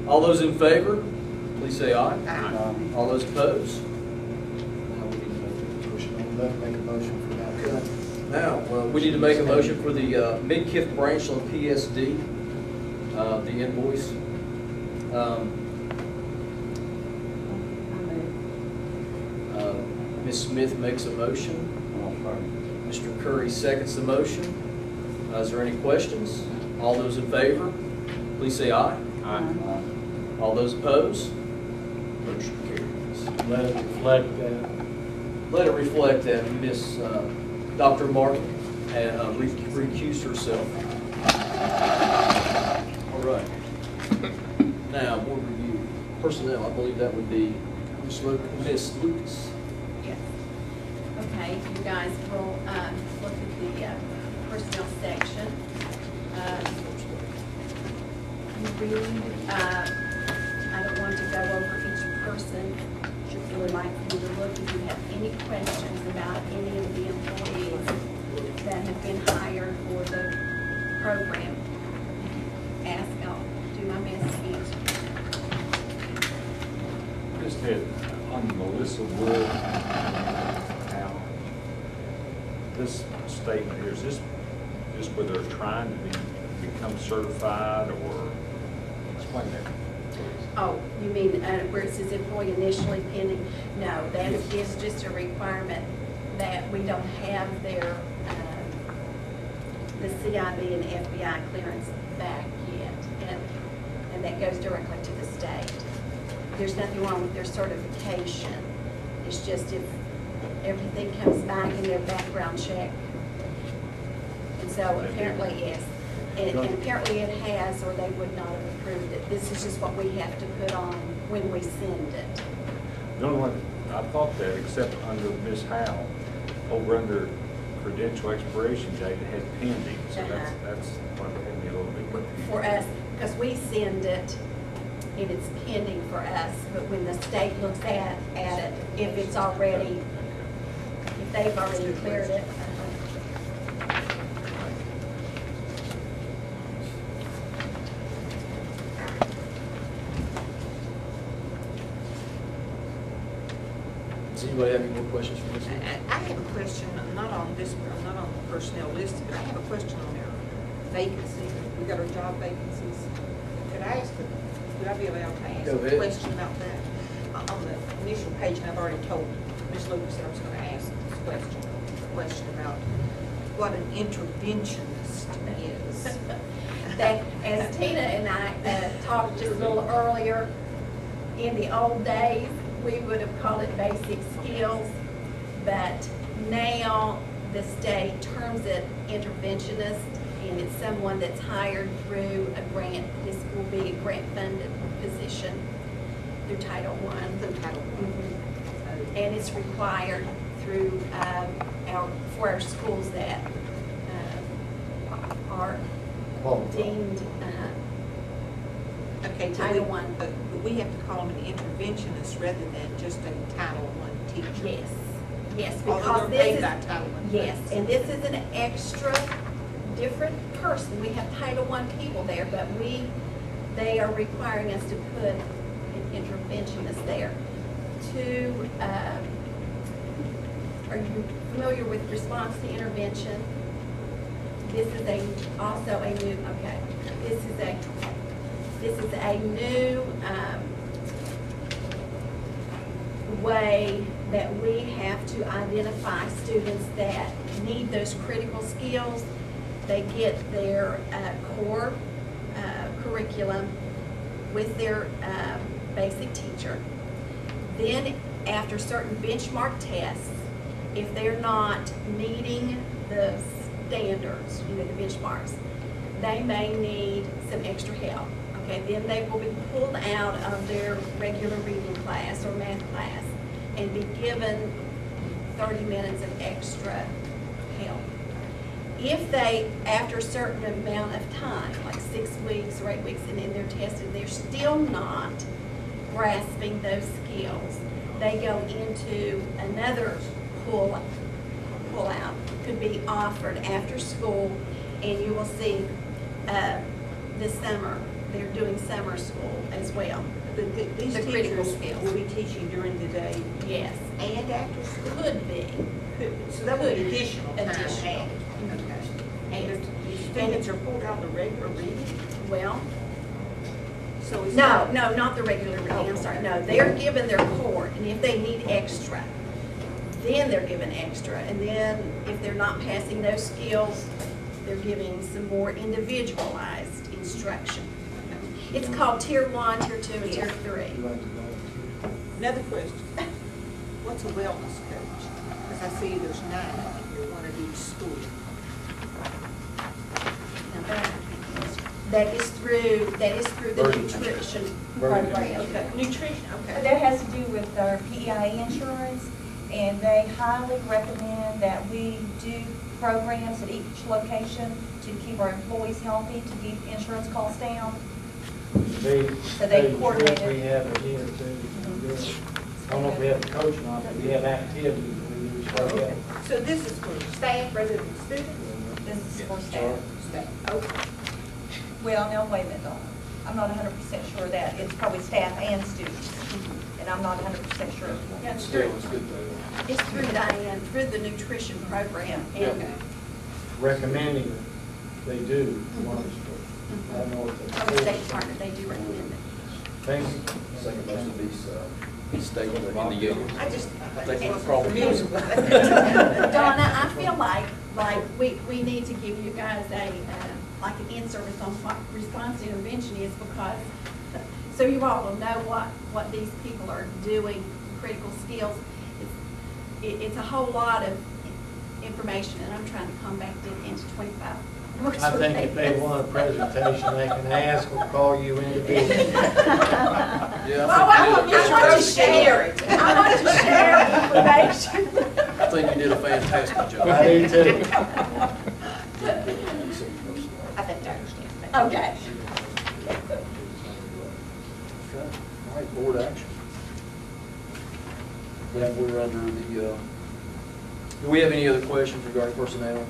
All those in favor, please say aye. Aye. All those opposed? Make a motion for that. Now, we need to make a motion for the Midkiff Branchland PSD, the invoice. Ms. Smith makes a motion. Mr. Curry seconds the motion. Is there any questions? All those in favor, please say aye. Aye. All those opposed? Motion carries. Let it reflect that. Let it reflect that Miss Dr. Martin recused herself. All right. Now, we'll review personnel. I believe that would be Miss Lucas. Yes. Okay, you guys will look at the personnel section. You read, I don't want to go over each person. I would like you to look if you have any questions about any of the employees that have been hired for the program. Ask, I'll do my best to answer. Just had on Melissa Wood, now, this statement here, is this just where they're trying to become certified, or explain that, please? Oh, you mean where it says employee initially pending? No, that is just a requirement that we don't have their, the CIB and FBI clearance back yet. And that goes directly to the state. There's nothing wrong with their certification. It's just if everything comes back in their background check. And so apparently, yes. And apparently it has, or they would not have approved it. This is just what we have to put on when we send it. The only one, I thought that, except under Ms. Howe, over under credential expiration date, it had pending. So that's what had me a little bit confused. For us, because we send it and it's pending for us, but when the state looks at it, if it's already, if they've already cleared it. Does anybody have any more questions for Ms. Lucas? I have a question, not on this, not on the personnel list, but I have a question on our vacancy. We got our job vacancies. Could I ask, would I be allowed to ask a question about that? On the initial page, and I've already told Ms. Lucas that I was going to ask this question about what an interventionist is. That, as Tina and I talked just a little earlier, in the old days, we would have called it basic skills, but now the state terms it interventionist, and it's someone that's hired through a grant. This will be a grant-funded position through Title I. Through Title I. Mm-hmm. And it's required through for our schools that are deemed okay, Title I. But we have to call them an interventionist rather than just a Title I teacher. Yes, yes, Although because they're paid this by is, Title I. yes, and this is an extra different person. We have Title I people there, but they are requiring us to put an interventionist there. Are you familiar with response to intervention? This is also a new, okay, this is a new way that we have to identify students that need those critical skills. They get their core curriculum with their basic teacher. Then after certain benchmark tests, if they're not meeting the standards, the benchmarks, they may need some extra help. Okay, then they will be pulled out of their regular reading class or math class and be given 30 minutes of extra help. If they, after a certain amount of time, like 6 weeks or 8 weeks, and then they're tested, they're still not grasping those skills, they go into another pull out. Could be offered after school, and you will see this summer they're doing summer school as well. These The critical teachers skills. will be teaching during the day Yes, and after school? could be. So that would be additional time Additional. added. Okay. And And- the students are pulled out the regular reading? Well, So is no, that- no, not the regular reading, I'm sorry, no, they're given their core, and if they need extra, then they're given extra, and then if they're not passing those skills, they're giving some more individualized instruction. It's called Tier 1, Tier 2, and Tier 3. You like to volunteer? Another question. What's a wellness coach? Because I see there's 9 here, one at each school. Now, that is through the nutrition program. Okay, nutrition, okay. That has to do with our PEI insurance, and they highly recommend that we do programs at each location to keep our employees healthy, to keep insurance costs down. They coordinate it. We have it here too. I don't know if we have a coach or not, but we have activities we do. So, yeah. So this is for staff rather than students? This is for staff. Staff, okay. Well, no, wait a minute, Dawn. I'm not 100% sure of that. It's probably staff and students, and I'm not 100% sure. Yeah, it's Still, through, it's good though. it's through Diane, through the nutrition program. And Okay. Recommending it, they do. I don't know what from the State Department, they do recommend it. Thank you. I think most of these states are in the union. I just. They can probably use it. Donna, I feel like we need to give you guys like an in-service on what response intervention is, because, so you all will know what these people are doing, critical skills. It's a whole lot of information, and I'm trying to compact it into 25 words. I think if they want a presentation, they can ask or call you individually. Yeah, Well, I want think you to did a share it. I want to share information. I think you did a fantastic job. I do too. I think I understand. Okay. Okay. All right, board action. Then we're under the, do we have any other questions regarding personnel?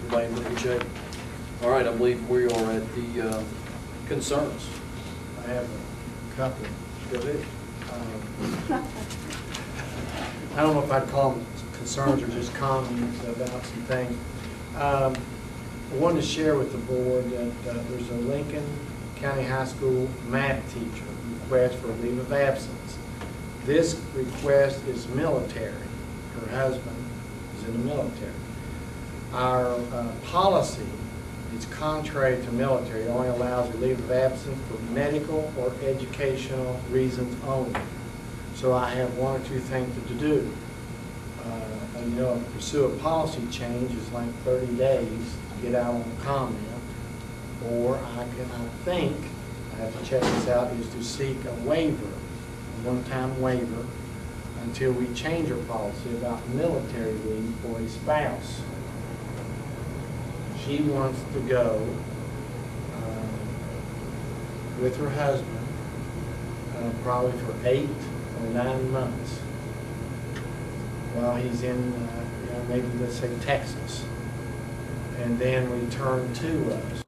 Everybody in good shape? All right, I believe we are at the concerns. I have a couple. Go ahead. I don't know if I'd call them concerns or just comments about some things. I wanted to share with the board that there's a Lincoln County High School math teacher request for a leave of absence. This request is military. Her husband is in the military. Our policy is contrary to military. It only allows a leave of absence for medical or educational reasons only. So I have one or two things to do. Pursue a policy change is like 30 days to get out on comment, or I think, I have to check this out, is to seek a waiver, a one-time waiver, until we change our policy about military leave for a spouse. She wants to go with her husband probably for 8 or 9 months while he's in, maybe let's say Texas, and then return to us.